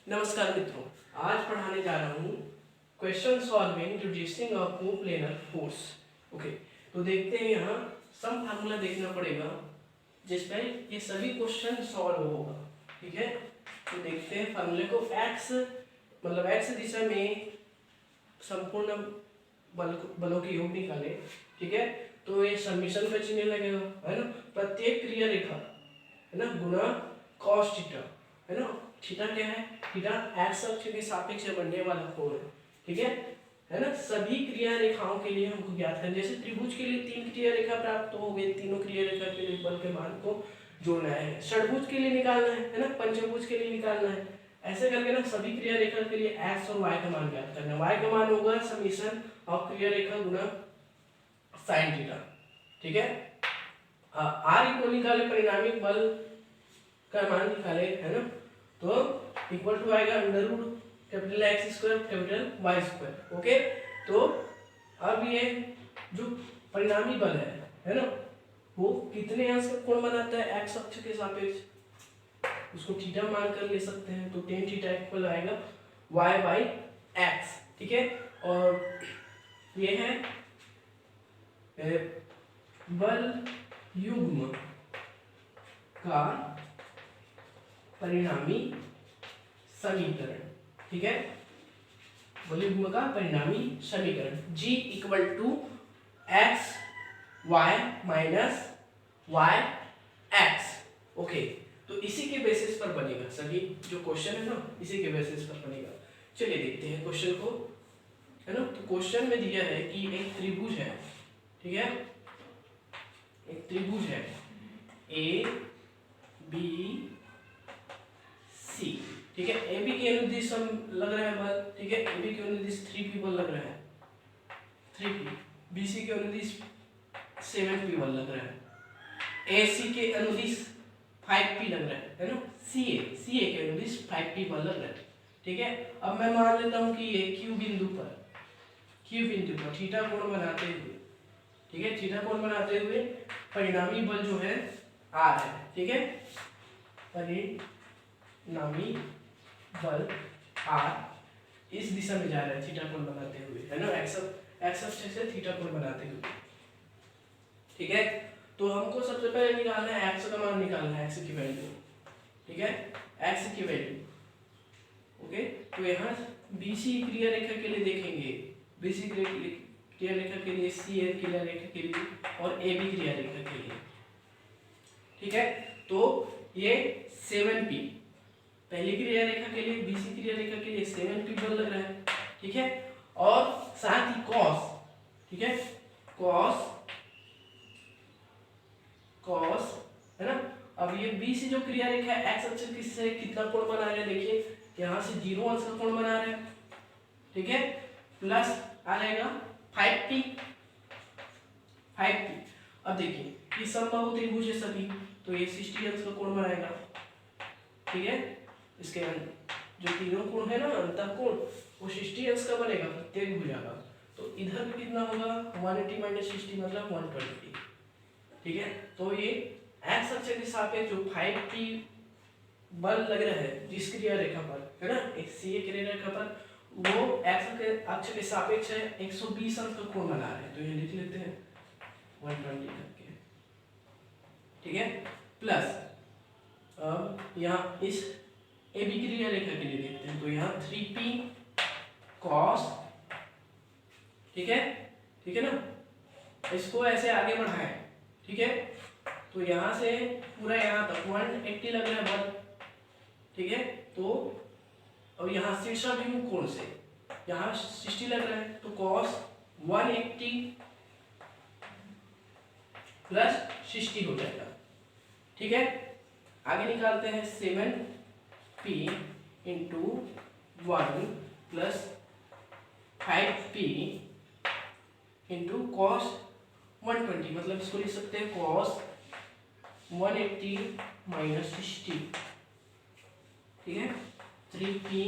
नमस्कार मित्रों, आज पढ़ाने जा रहा हूँ question solving reducing a coplanar force. Okay, तो देखते हैं यहाँ सम फार्मूला देखना पड़ेगा जिसमें ये सभी क्वेश्चन सॉल्व होगा। ठीक है, तो देखते हैं फार्मूले को। x दिशा में संपूर्ण बलों के योग निकाले। ठीक है, तो ये समीशन का चिन्ह लगेगा, है ना। प्रत्येक क्रिया रेखा, है ना, गुना cos थीटा, है ना। थीटा क्या है? थीटा एक्स अक्ष के सापेक्ष बनने वाला कोण है। ठीक है ना। सभी क्रिया रेखाओं के लिए हमको ज्ञात करना, जैसे त्रिभुज के लिए 3 क्रिया रेखा प्राप्त हो गई, तीनों क्रिया रेखा के लिए बल के मान को जोड़ना है। षडभुज के लिए निकालना है ना, पंचभुज के लिए निकालना है। ऐसे करके ना सभी क्रिया रेखा के लिए एक्स और वाई का मान ज्ञात करना है। वाई का मान होगा समीशन ऑफ क्रिया रेखा गुना साइन थीटा। ठीक है, आर इक्वल निकाले, परिणामी बल का मान निकाले, है ना। तो इक्वल टू आएगा under root capital X square capital Y square. Okay, तो अब ये जो परिणामी बल है ना, वो कितने अंश का कोण बनाता है एक्स अक्ष के सापेक्ष, उसको थीटा मान कर ले सकते हैं। तो tan थीटा इक्वल आएगा y बाई एक्स। ठीक है, और ये है बल युग्म का परिणामी समीकरण। ठीक है, बल युग्म का परिणामी समीकरण G equal to X Y minus Y X. Okay, तो इसी के बेसिस पर बनेगा, सभी जो क्वेश्चन है ना इसी के बेसिस पर बनेगा। चलिए देखते हैं क्वेश्चन को, है ना। तो क्वेश्चन में दिया है कि एक त्रिभुज है। ठीक है, एक त्रिभुज है ए बी सी। ठीक है, ए बी के अनुदिश हम लग रहा है बल। ठीक है, ए बी के अनुदिश 3p बल लग रहा है, 3p। बी सी के अनुदिश 7p बल लग रहा है। ए सी के अनुदिश 5p लग रहा है ना। सी ए के अनुदिश 5p बल लग रहा है। ठीक है, अब मैं मान लेता हूँ कि ये Q बिंदु पर थीटा कोण बनाते हुए, ठीक है, थीटा कोण बनाते हुए परिणामी बल जो है R है। ठीक है, परिणामी बल R इस दिशा में जा रहा है थीटा कोण बनाते हुए, है ना, एक्स अक्ष से थीटा कोण बनाते हुए। ठीक है, तो हमको सबसे पहले निकालना है एक्स का मान, निकालना है एक्स की वैल्यू। ठीक है, एक्स की वैल्यू। ओके, तो यहाँ बीसी क्रिया रेखा के लिए देखेंगे, बीसी क्रिया रेखा के लिए, सी ए क्रिया रेखा के लिए और ए बी क्रिया रेखा के लिए। ठीक है, तो ये 7p पहली क्रिया रेखा के लिए, बीसी क्रिया रेखा के लिए 7p बल लग रहा है। ठीक है, और साथ ही कॉस, ठीक है, कॉस है ना। अब ये बी से जो क्रिया रेखा है एक्स अक्ष से कितना कोण बना रहे हैं, देखिए यहाँ से 0 अंश का कोण बना रहे हैं। ठीक है, प्लस आ जाएगा 5p। अब देखिए ये समबाहु त्रिभुज है सभी, तो ये 60 अंश का कोण बनाएगा। ठीक है, इसके जो तीनों कोण है ना, अंतःकोण, वो 60 अंश का बनेगा प्रत्येक भुजा का। तो इधर भी कितना होगा, 180 माइनस 60 मतलब 120। ठीक है, तो ये एक्स अक्ष के सापेक्ष जो 5p बल लग रहा है जिस क्रिया रेखा पर, है ना, एक सी क्रिया रेखा पर, वो एक्स अक्ष के सापेक्ष है 120 अंश का कोण बना रहे हैं। तो ये लिख लेते हैं 120 करके। ठीक है, प्लस अब यहाँ इस ए बी क्रिया रेखा के लिए देखते हैं, तो यहाँ 3p cos। ठीक है ना, इसको ऐसे आगे बढ़ाएं। ठीक है, तो यहाँ से पूरा यहाँ तक 180 लग रहा है बल। ठीक है, तो अब यहाँ शीर्षाभिमुख कोण से यहाँ 60 लग रहा है, तो cos 180 प्लस 60 हो जाएगा। ठीक है, आगे निकालते हैं 7p into 1 plus 5p into cos 120, मतलब इसको लिख सकते हैं cos 180 माइनस 60। ठीक है, 3p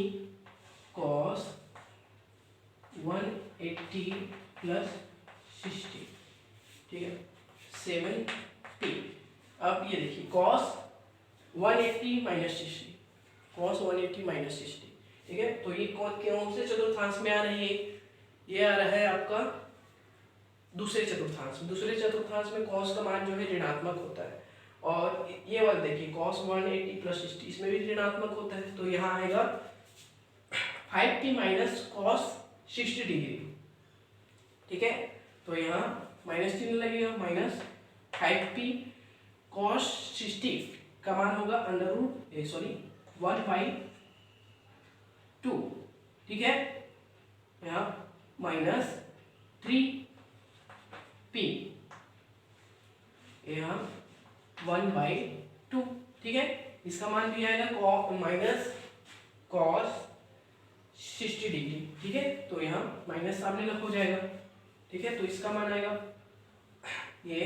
cos 180 प्लस 60। ठीक है, 7p। अब ये देखिए cos 180 माइनस 60, cos 180 माइनस 60, ठीक है। तो ये कौन से चतुर्थांश में आ रही है, ये आ रहा है आपका दूसरे चतुर्थांश में। दूसरे चतुर्थांश में cos का मान जो है ऋणात्मक होता है, और ये वाला देखिए cos 180 प्लस 60 इसमें भी ऋणात्मक होता है। तो यहाँ आएगा 5t माइनस cos 60 डिग्री, ठीक है। तो यहाँ माइनस चिन्ह लगेगा, माइनस 5t cos 60 का मान होगा अंडर रूट 1/2, ठीक है। यहाँ माइनस 3p, यहाँ 1/2, ठीक है। इसका मान भी आएगा माइनस cos 60 डिग्री, ठीक है। तो यहाँ माइनस सामने हो जाएगा, ठीक है। तो इसका मान आएगा ये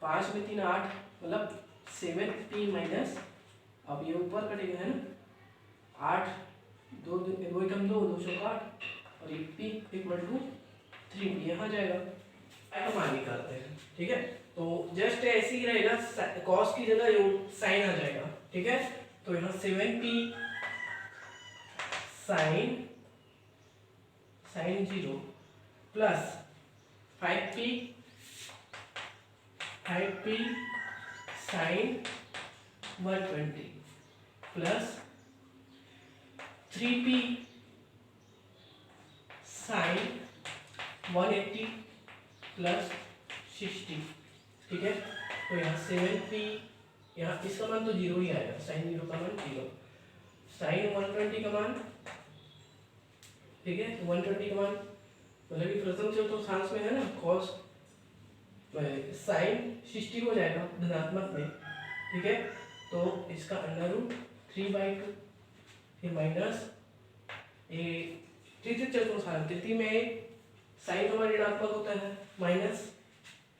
5 में 3 8, मतलब 7p माइनस, अब ये ऊपर कटेगा है ना, 8 2 2 एकम 2 2 चौका 8 और ये p इक्वल टू 3 यहाँ जाएगा। ऐसा मान निकालते हैं, ठीक है। तो जस्ट ऐसे ही रहेगा, cos की जगह साइन आ जाएगा, ठीक है। तो यहाँ 7p sine 0 plus 5p sine 120 plus 3p sine 180 plus 60, ठीक है। तो यहाँ 7p, यहाँ इसका मान तो 0 ही आएगा, साइन 0 का मान 0, साइन 120 का मान, ठीक है। 120 का मान मतलब कि प्रथम चतुर्थांश में है ना, cos साइन 60 हो जाएगा धनात्मक में, ठीक है। तो इसका अंडर रूट 3/2, फिर माइनस तृतीय चतुर्थांश, तृतीय में साइन का मान ऋणात्मक होता है, माइनस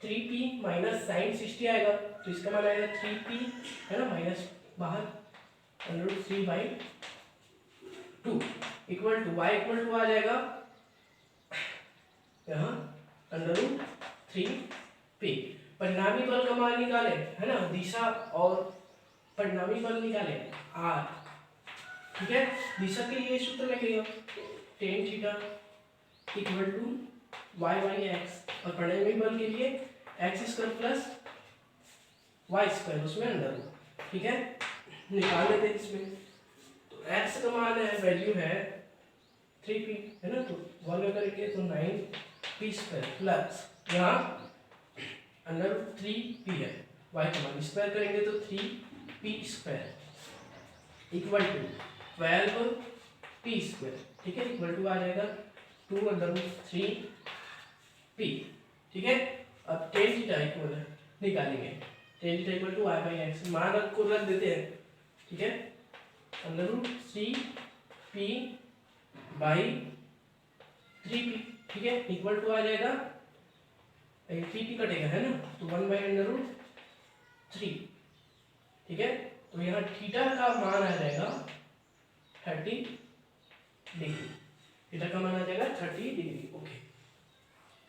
3p माइनस साइन 60 आएगा, तो इसका मान आएगा 3p है ना, माइनस बाहर under root 3/2 equal to y equal to आ जाएगा यहाँ अंडर रूट 3p। परिणामी बल का मान निकाले है ना, दिशा और परिणामी बल निकाले r, ठीक है। दिशा के लिए सूत्र लिखेगा tan theta equal to y/x, और परिणामी बल के लिए x² प्लस y², उसमें अंडर रूट, ठीक है। निकाल लेते हैं इसमें। तो x का मान है, वैल्यू है 3p है ना, तो वर्ग करके तो 9p² प्लस यहाँ अंडर 3p है, y का मान स्क्वायर करेंगे तो 3p² इक्वल टू 12p², ठीक है। इक्वल टू आ जाएगा 2√3p, ठीक है। अब tan थीटा इक्वल निकालेंगे, tan theta equal to y/x, मान को रख देते हैं, ठीक है। Under root 3p by 3p, ठीक है, इक्वल टू आ जाएगा 3p कटेगा है ना, तो 1/√3, ठीक है। तो यहाँ थीटा का मान आ जाएगा 30 डिग्री, थीटा का मान आ जाएगा 30 डिग्री, ओके।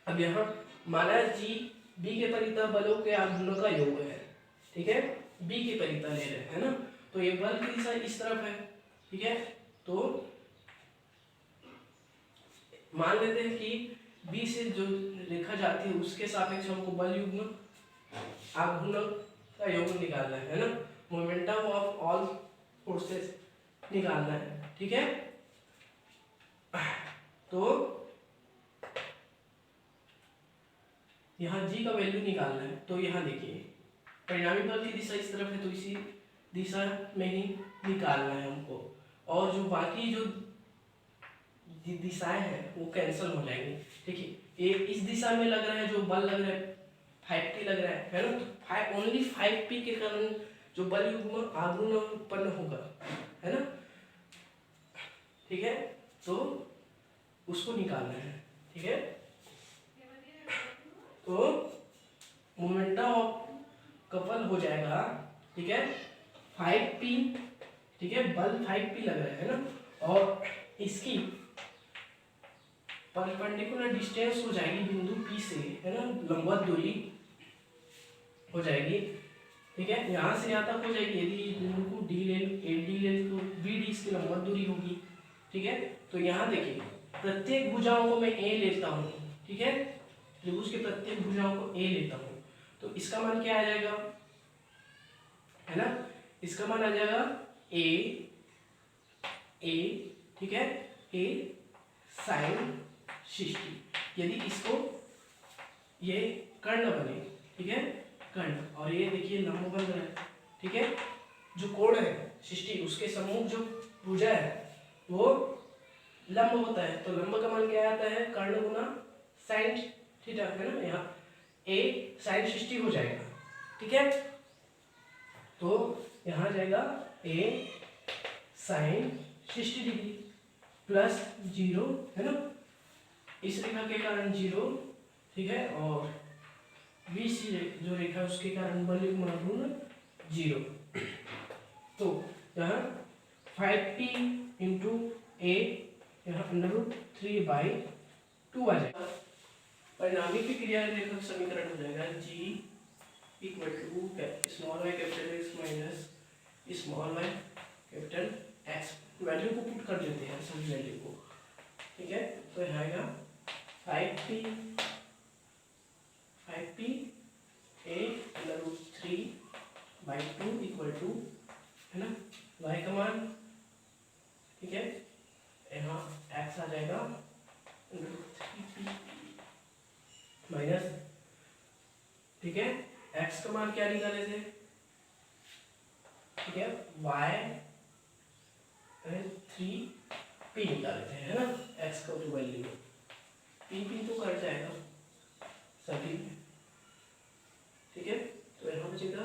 अब यहाँ माना जी बी के परितः बलों के आघूर्णों का योग है, ठीक है। बी के परितः ले रहे हैं ना, तो ये बल की दिशा इस तरफ है, ठीक है। तो मान लेते हैं कि बी से जो रेखा जाती है उसके सापेक्ष हमको बल युग्म आघूर्ण का योग निकालना है ना, मोमेंटम ऑफ ऑल फोर्सेस निकालना है, ठीक है। तो यहाँ जी का वैल्यू निकालना है, तो यहाँ देखिए परिणामी बल की दिशा इस तरफ है, तो इसी दिशा में ही निकालना है हमको, और जो बाकी जो दिशाएं हैं वो कैंसिल हो जाएंगी, ठीक है। ये इस दिशा में लग रहा है जो बल लग रहा है 5p लग रहा है ना, तो ओनली 5p के कारण जो बल युग्म आघूर्ण उत्पन्न होगा है ना, ठीक है। तो उसको निकालना है, ठीक है। तो मोमेंटम ऑफ कपल हो जाएगा, ठीक है, 5p, ठीक है, बल 5p लग रहा है ना, और इसकी परपेंडिकुलर डिस्टेंस हो जाएगी बिंदु P से है ना, लंबवत दूरी हो जाएगी ठीक है, यहाँ से यहाँ तक हो जाएगी। यदि बिंदु को डी ले तो बी डी इसकी लंबवत दूरी होगी। ठीक है, तो यहाँ देखिए प्रत्येक भुजाओं को मैं ए लेता हूँ। ठीक है, त्रिभुज के प्रत्येक भुजाओं को ए लेता हूँ, तो इसका मान क्या आ जाएगा, है ना, इसका मान आ जाएगा ए ठीक है, ए साइन 60। यदि इसको ये कर्ण बने, ठीक है, कर्ण, और ये देखिए लंब बन रहा है। ठीक है, जो कोण है 60 उसके सम्मुख जो भुजा है वो लंब होता है, तो लंब का मान क्या आता है, कर्ण गुना साइन थीटा, है ना, यहाँ ए साइन 60 हो जाएगा। ठीक है, तो यहाँ जाएगा ए साइन 60 डिग्री प्लस 0, है ना, इस रेखा के कारण 0। ठीक है, और BC जो रेखा उसके कारण बल गुणा 0। तो यहाँ 5p इंटू ए, यहाँ √3/2 आ जाएगा। परिणामी की क्रिया रेखक समीकरण हो जाएगा G equal to small y capital X minus small y capital X। Value को पुट कर देते हैं सभी वैल्यू को। ठीक है, तो यहाँ आएगा 5p a √3/2 इक्वल टू, है ना, y का मान, ठीक है, यहाँ x आ जाएगा √3p माइनस, ठीक है, x का मान क्या निकाले थे, ठीक है, y 3p निकाले थे, है ना, x का जो वैल्यू है, p तो कट जाएगा सभी में। ठीक है, तो यहाँ बचेगा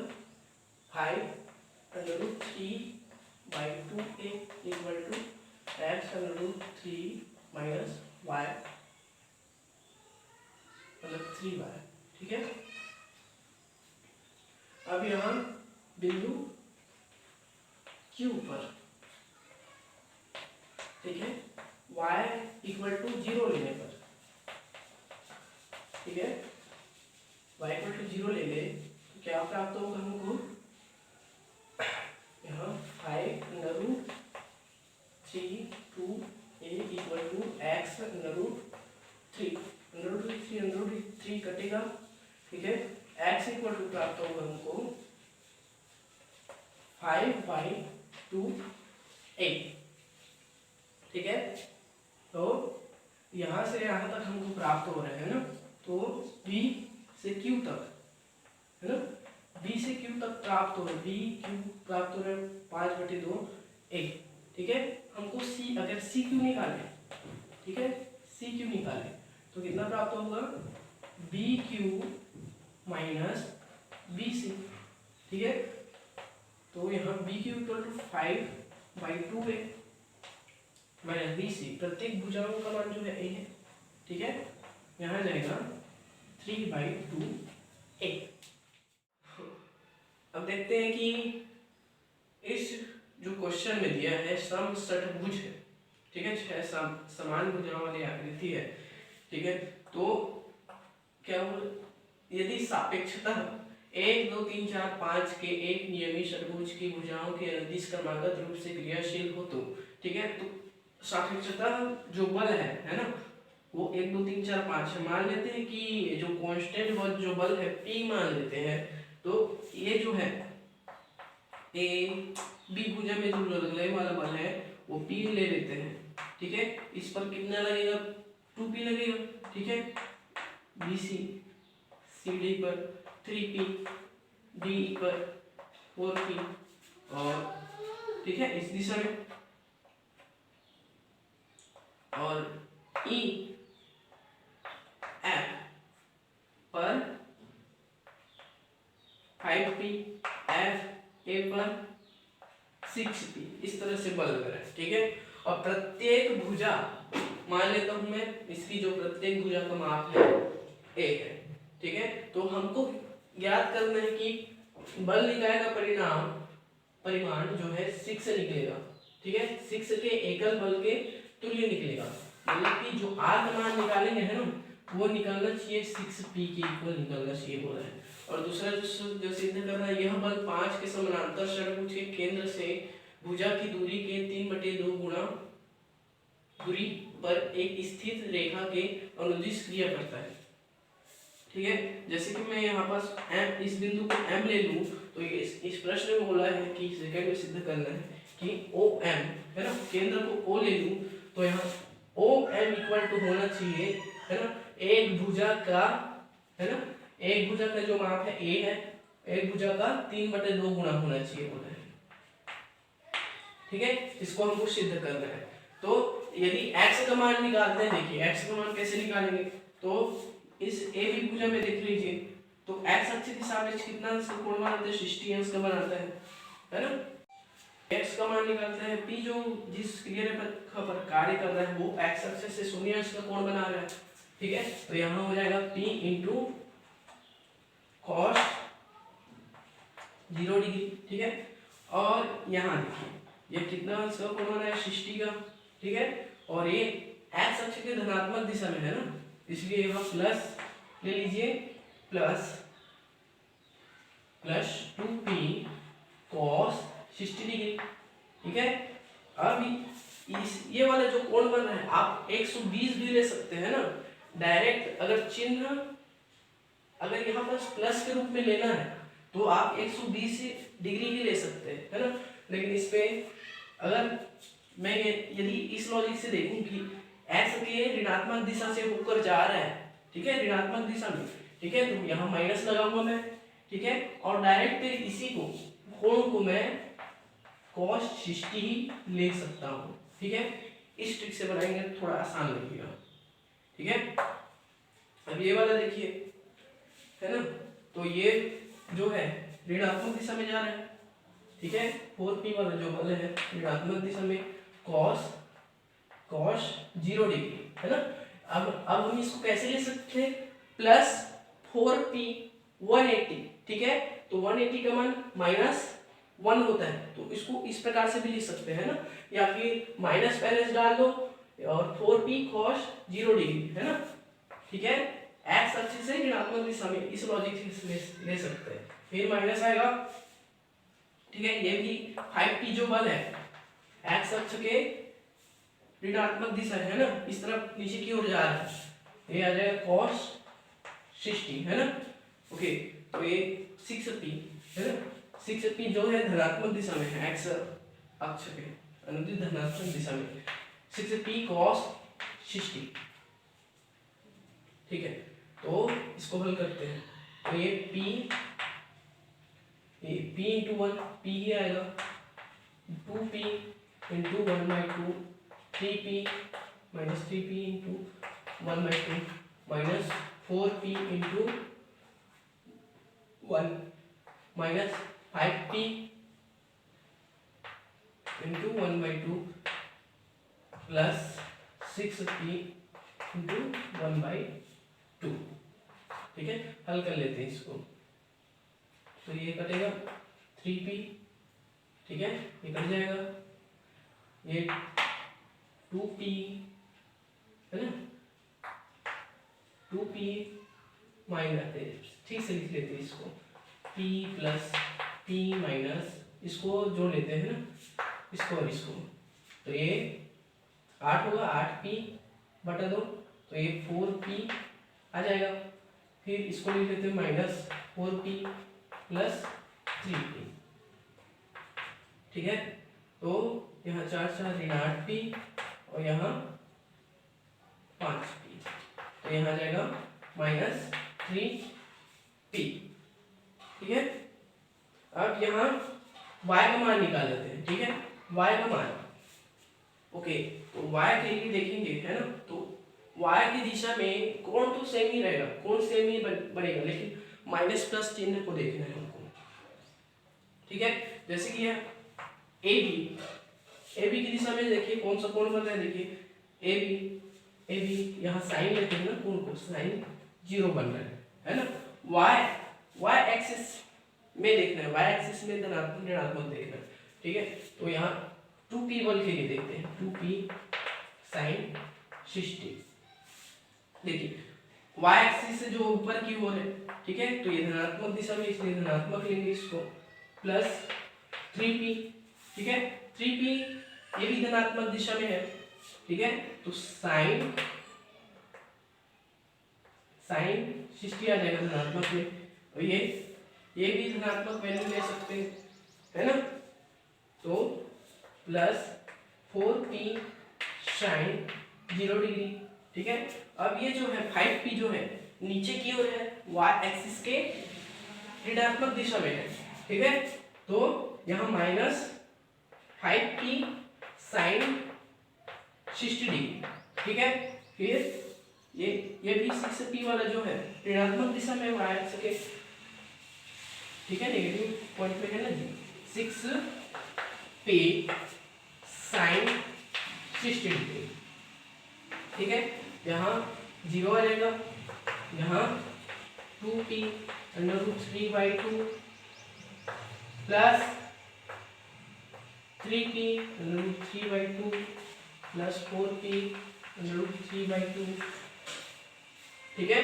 5√3/2a equal to x √3 minus y मतलब 3y। ठीक है, अब यहाँ बिंदु Q पर, ठीक है, y इक्वल टू 0 लेने पर, ठीक है, y इक्वल टू 0 ले ले तो क्या प्राप्त होगा हमको, यहाँ 5√3/2a इक्वल टू x √3 कटेगा। ठीक है, x इक्वल टू प्राप्त होगा हमको 5/2a। ठीक है, तो यहाँ से यहाँ तक हमको प्राप्त हो रहे हैं ना, तो B से Q तक, है ना, B से Q तक प्राप्त हो रहे, B Q प्राप्त हो रहे 5/2a। ठीक है, हमको C, अगर CQ निकाले, ठीक है, CQ निकाले तो कितना प्राप्त होगा, BQ माइनस BC। ठीक है, तो यहाँ BQ equal to 5/2a minus BC, प्रत्येक भुजाओं का मान जो है a है। ठीक है, यहाँ जाएगा 3/2a। अब देखते हैं कि इस जो क्वेश्चन में दिया है समषटभुज है, ठीक है, 6 समान भुजाओं वाली आकृति है। ठीक है, तो क्या हो, यदि सापेक्षतः 1 2 3 4 5 के एक नियमित षटभुज की भुजाओं के अदिश क्रमागत रूप से क्रियाशील हो तो, ठीक है, तो सापेक्षतः जो बल है ना, वो 1 2 3 4 5 मान लेते हैं कि जो कांस्टेंट बल जो बल है P मान लेते हैं। तो ये जो है A B भुजा में जो लगने वाला बल है वो P ले लेते हैं। ठीक है, इस पर कितना लगेगा, 2P लगेगा। ठीक है, BC CD पर 3P, D पर 4P, और ठीक है इस दिशा में, और E F पर 5P, F A पर 6P, इस तरह से बल लग रहा है। ठीक है, और प्रत्येक भुजा मान लेता हूं मैं, इसकी जो प्रत्येक भुजा का माप है A है। ठीक है, तो हमको ज्ञात करना है कि बल निकाय का परिमाण जो है 6 निकलेगा। ठीक है, 6 के एकल बल के तुल्य निकलेगा, मतलब कि जो R का मान निकालेंगे है ना, वो निकलना चाहिए 6P के इक्वल निकलना चाहिए बोला है। और दूसरा जो सिद्ध करना है, यह बल 5 के समानांतर षट्भुज के केंद्र से भुजा की दूरी के 3/2 गुना दूरी पर एक स्थित रेखा के अनुदिश क्रिया करता है। ठीक है, जैसे कि मैं यहाँ पास m, इस बिंदु को m ले लूँ, तो इस प्रश्न में बोला है कि सेकंड में सिद्ध करना है कि OM है ना, केंद्र को O ले लूँ तो यहाँ OM इक्वल टू होना चाहिए है ना, एक भुजा का है ना, एक भुजा का जो माप है A है, एक भुजा का 3/2 गुना होना चाहिए बोला है। ठीक है, इसको हमको सिद्ध करना है। तो यदि x का मान निकालते हैं, देखिए x का मान कैसे निकालेंगे, तो इस ए बी भुजा में देख लीजिए, तो x अक्ष के सापेक्ष कितना कोण बनाता है, 60 अंश का बनाता है ना। x का मान निकालते हैं, p जो जिस क्रिया रेखा पर कार्य कर रहा है वो x अक्ष से 0 अंश का कोण बना रहा है। ठीक है, तो यहाँ हो जाएगा p इंटू cos 0 डिग्री। ठीक है, और यहाँ देखिए ये कितना अंश का कोण बना है, 60 का। ठीक है, और ये x अक्ष के धनात्मक दिशा में है ना, इसलिए यहाँ प्लस ले लीजिए, प्लस 2p cos 60 डिग्री। ठीक है, अब ये वाला जो कोण बन रहा है आप 120 भी ले सकते हैं ना डायरेक्ट। अगर चिन्ह अगर यहाँ पर प्लस के रूप में लेना है तो आप 120 डिग्री ही ले सकते हैं है ना, लेकिन इस पे अगर मैं यदि इस लॉजिक से देखूं कि x के ऋणात्मक दिशा से होकर जा रहा है, ठीक है, ऋणात्मक दिशा में, ठीक है, तो यहाँ माइनस लगाऊंगा मैं। ठीक है, और डायरेक्ट इसी को कोण को मैं cos 60 ही ले सकता हूँ। ठीक है, इस ट्रिक से बनाएंगे थोड़ा आसान लगेगा। ठीक है, अब ये वाला देखिए है ना, तो ये जो है ऋणात्मक दिशा में जा रहा है। ठीक है, 4p वाला जो बल है ऋणात्मक दिशा में cos 0 डिग्री है ना। अब हम इसको कैसे ले सकते हैं, प्लस 4p 180। ठीक है, तो 180 का मान -1 होता है, तो इसको इस प्रकार से भी लिख सकते हैं ना, या फिर माइनस पहले से डाल दो और 4p cos 0 डिग्री है ना। ठीक है, x अक्ष से ऋणात्मक दिशा में इस लॉजिक से ले सकते हैं, फिर माइनस आएगा। ठीक है, ये भी 5p जो बल है x अक्ष के ऋणात्मक दिशा है ना, इस तरफ नीचे की ओर जा रहा है, ये आ जाएगा cos 60 है ना। ओके, तो ये 6p है ना, 6p जो है धनात्मक दिशा में है, x अक्ष के अनुदिश धनात्मक दिशा में 6p cos 60। ठीक है, तो इसको हल करते हैं, तो ये p इंटू 1 p ही आएगा, 2p into 1/2 3p minus 3p into 1/2 minus 4p into 1 minus 5p into 1/2 plus 6p into 1/2। ठीक है, हल कर लेते हैं इसको, तो ये कटेगा 3p। ठीक है, ये कट जाएगा, ये 2p है ना, 2p माइनस, ठीक से लिख लेते हैं इसको, p प्लस p माइनस, इसको जोड़ लेते हैं ना, इसको और इसको, तो ये 8 होगा, 8p बटा 2, तो ये 4p आ जाएगा। फिर इसको लिख लेते हैं माइनस 4p प्लस 3p। ठीक है, तो यहाँ 4 ऋण 8p और यहाँ 5p, तो यहाँ आ जाएगा माइनस 3p। ठीक है, अब यहाँ y का मान निकाल लेते हैं। ठीक है, y का मान, ओके, तो y के लिए देखेंगे है ना, तो y की दिशा में कोण तो सेम ही रहेगा, कोण सेम ही बनेगा, लेकिन माइनस प्लस चिन्ह को देखना है हमको। ठीक है, जैसे कि यह AB की दिशा में देखिए कौन सा कोण बन रहा है, देखिए AB यहाँ साइन लेते हैं ना, कोण को साइन 0 बन रहा है ना। y एक्सिस में देखना है, y एक्सिस में धनात्मक ऋणात्मक देखना है। ठीक है, तो यहाँ 2p बल के लिए देखते हैं, 2p sin 60। देखिए वाई एक्सिस से जो ऊपर की ओर है, ठीक है, तो ये धनात्मक दिशा में इसलिए धनात्मक लेंगे इसको, प्लस 3p, ठीक है, 3p ये भी धनात्मक दिशा में है, ठीक है, तो साइन 60 आ जाएगा धनात्मक में, और ये भी धनात्मक वैल्यू ले सकते हैं, है ना, तो प्लस 4p साइन 0 डिग्री, ठीक है। अब ये जो है 5p जो है नीचे की ओर है, y एक्सिस के ऋणात्मक दिशा में है, ठीक है, तो यहाँ माइनस 5p साइन 60 डिग्री, ठीक है। फिर ये भी 6p वाला जो है ऋणात्मक दिशा में y एक्सिस के, ठीक है, नेगेटिव पॉइंट पे है ना जी, 6p साइन 60 डिग्री, ठीक है। यहाँ 0 आ जाएगा, यहाँ 2p √3/2 plus 3p √3/2 plus 4p √3/2, ठीक है,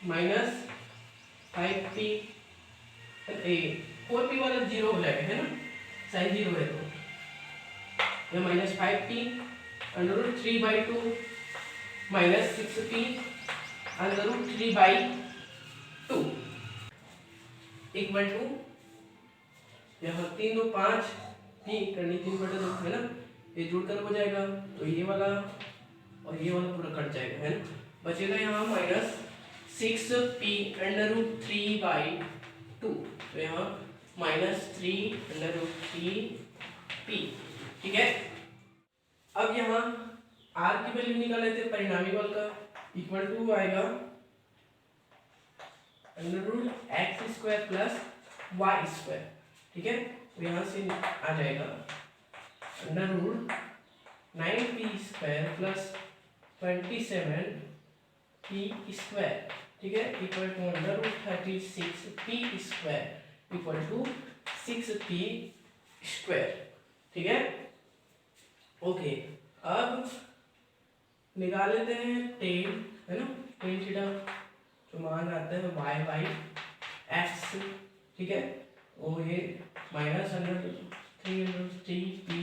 माइनस 5p 4p वाला 0 हो जाएगा, है ना, साइन 0 है तो ये minus 5p √3/2 minus 6p √3/2 equal to, यहाँ 3 2 5 3 करनी 3/2 है ना, ये जुड़कर हो जाएगा, तो ये वाला और ये वाला पूरा कट जाएगा, है ना, बचेगा यहाँ माइनस 6p √3/2, तो यहाँ माइनस 3√3p, ठीक है। अब यहाँ r की वैल्यू निकाल लेते हैं परिणामी बल का, इक्वल टू आएगा √x² प्लस y², ठीक है, तो यहाँ से आ जाएगा √9p² प्लस 27p², ठीक है, equal to √36p² equal to 6p², ठीक है। ओके, अब निकाल लेते हैं टेन, है ना, टेन थीटा जो मान आता है y/x, ठीक है, और ये माइनस √3/3py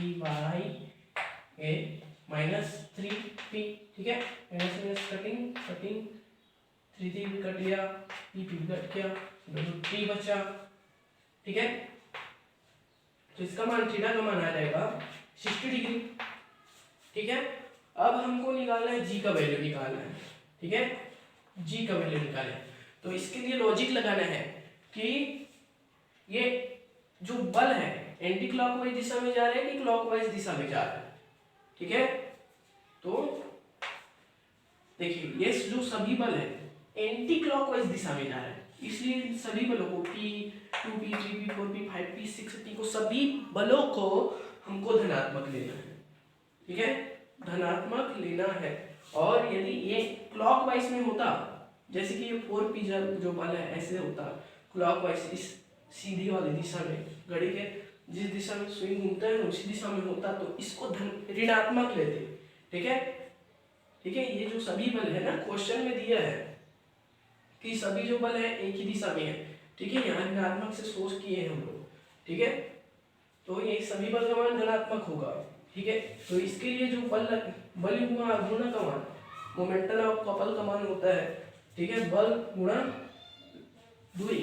माइनस 3p, ठीक है, माइनस कटिंग 3 भी कट गया, p भी कट गया, √3 बचा, ठीक है, तो इसका मान थीटा का मान आ जाएगा 60 डिग्री, ठीक है। अब हमको निकालना है g का वैल्यू निकालना है, ठीक है, g का वैल्यू निकालें, तो इसके लिए लॉजिक लगाना है कि ये जो बल है एंटी क्लॉकवाइज दिशा में जा रहा है कि क्लॉकवाइज दिशा में जा रहा है, ठीक है, तो देखिए ये जो सभी बल है एंटी क्लॉकवाइज दिशा में जा रहा है, इसलिए सभी बलों को p 2p 3p 4p 5p 6p को सभी बलों को हमको धनात्मक लेना है, ठीक है, धनात्मक लेना है। और यदि ये क्लॉकवाइज में होता, जैसे कि ये 4p जो बल है ऐसे होता क्लॉकवाइज, इस सीधी वाली दिशा में, घड़ी के जिस दिशा में सुई घूमता है उसी दिशा में होता, तो इसको ऋणात्मक लेते, ठीक है, ठीक है। ये जो सभी बल है ना, क्वेश्चन में दिया है कि सभी जो बल है एक ही दिशा में है, ठीक है, यहाँ ऋणात्मक से सोच किए हैं हम लोग, ठीक है, तो ये सभी बल का मान धनात्मक होगा, ठीक है। तो इसके लिए जो बल गुणा गुणा का मान, मोमेंटम ऑफ कपल का मान होता है, ठीक है, बल गुणा दूरी,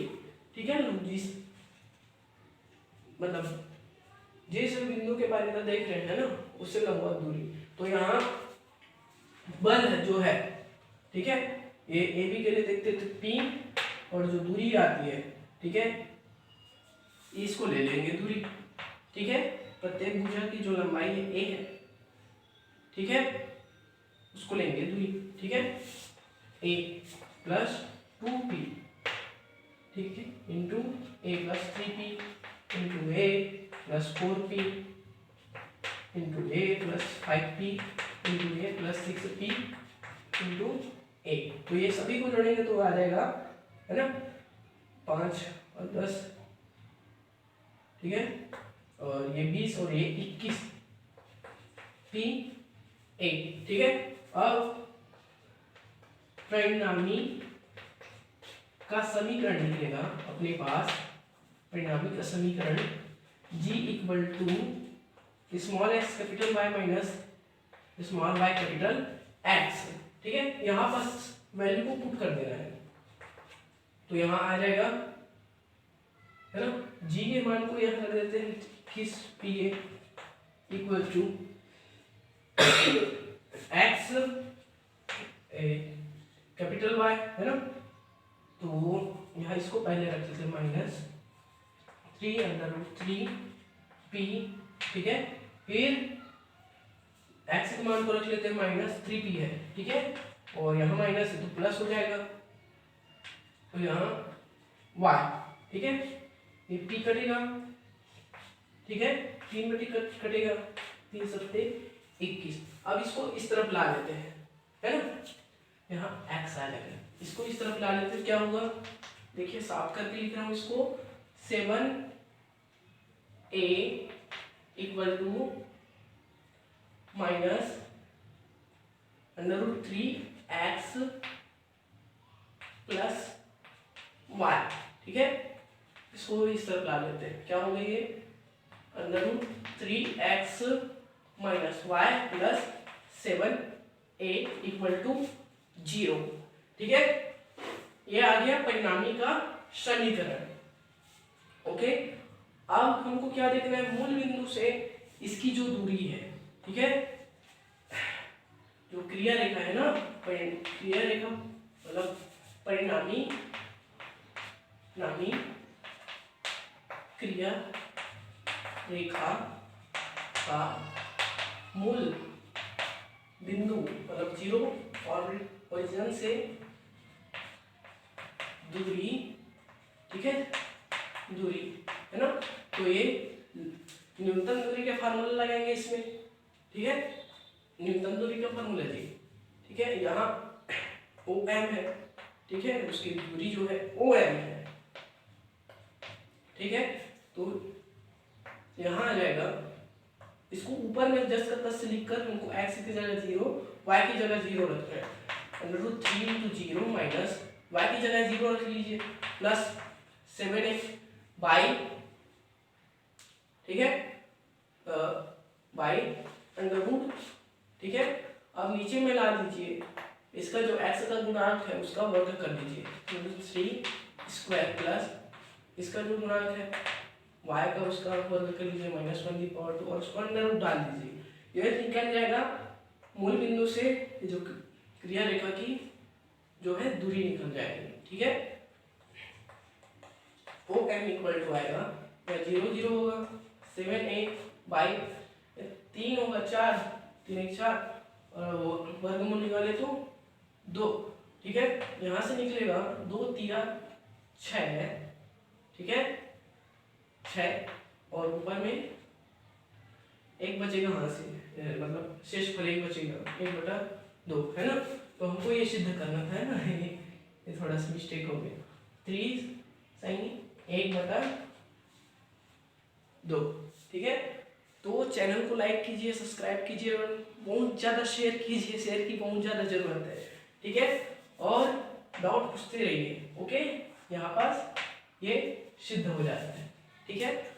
ठीक है, जिस मतलब जिस बिंदु के बारे में देख रहे हैं ना उससे लंबवत दूरी, तो यहाँ बल जो है, ठीक है, ये ए बी के लिए देखते थे p, और जो दूरी आती है, ठीक है, इसको ले लेंगे दूरी, ठीक है, प्रत्येक भुजा की जो लंबाई है a है, ठीक है, उसको लेंगे दूरी, ठीक है, a प्लस 2p, ठीक है, into a plus 3p into a plus 4p into a plus 5p into a plus 6p into a, तो ये सभी को जोड़ेंगे तो आ जाएगा, है ना, 5 और 10, ठीक है, और ये 20 और ये 21 p a, ठीक है। अब परिणामी का समीकरण निकलेगा अपने पास, परिणामी का समीकरण g equal to small X capital Y minus small Y capital X. ठीक है, यहाँ पर वैल्यू को पुट कर देना है, तो यहाँ आ जाएगा, है ना, g के मान को यहाँ कर देते हैं किस P A equal to X capital Y, है ना, तो यहाँ इसको पहले रख देते माइनस 3√3 पी। ठीक है, फिर एक्स के मान को रख लेते हैं -3p है। ठीक है, और यहाँ माइनस है तो प्लस हो जाएगा, तो यहाँ y। ठीक है, ये p कटेगा। ठीक है, 3 बटे कटेगा, 3 सत्ते 21। अब इसको इस तरफ ला लेते हैं, है ना, यहाँ x आ जाएगा, इसको इस तरफ ला लेते हैं, क्या होगा देखिए, साफ करके लिख रहा हूँ इसको, 7a equal to minus √3x plus y। ठीक है, इसको इस तरफ ला लेते हैं, क्या होगा ये √3x minus y plus 7a equal to 0। ठीक है, ये आ गया परिणामी का समीकरण। ओके, अब हमको क्या देखना है, मूल बिंदु से इसकी जो दूरी है। ठीक है, जो क्रिया रेखा है ना, क्रिया रेखा मतलब परिणामी क्रिया रेखा का मूल बिंदु मतलब 0 और ओरिजिन से दूरी। ठीक है, दूरी, है ना, तो ये न्यूनतम दूरी का फार्मूला लगाएंगे इसमें। ठीक है, न्यूनतम दूरी का फार्मूला जी। ठीक है, यहाँ OM है। ठीक है, उसकी दूरी जो है OM है। ठीक है, तो यहाँ आ जाएगा, इसको ऊपर में जस्ट का तस से लिखकर हमको x की जगह 0, y की जगह 0 रखना है। √3 × 0 माइनस y की जगह 0 रख लीजिए प्लस 7x बाई, ठीक है, बाई √। ठीक है, अब नीचे में ला दीजिए, इसका जो x का गुणांक है उसका वर्ग कर दीजिए, √3² प्लस इसका जो गुणांक है y का उसका वर्ग कर लीजिए -1/2 और उसको अंडर रूट डाल दीजिए। यह निकल जाएगा मूल बिंदु से जो क्रिया रेखा की जो है दूरी निकल जाएगी। ठीक है, OM इक्वल टू आएगा 0 0 होगा 7a बाई 3 होगा 4, 3 1 4 और वर्गमूल निकाले तो 2। ठीक है, यहाँ से निकलेगा 2 3 6। ठीक है, 6 और ऊपर में एक बचेगा, वहां से मतलब शेषफल 1 बचेगा 1/2, है ना। तो हमको ये सिद्ध करना था, है ना, ये थोड़ा सा मिस्टेक हो गया। 3 सही 1/2। ठीक है, तो चैनल को लाइक कीजिए, सब्सक्राइब कीजिए और बहुत ज़्यादा शेयर कीजिए, शेयर की बहुत ज़्यादा ज़रूरत है। ठीक है, और डाउट पूछते रहिए। ओके, यहाँ पास ये सिद्ध हो जाता है। ठीक है।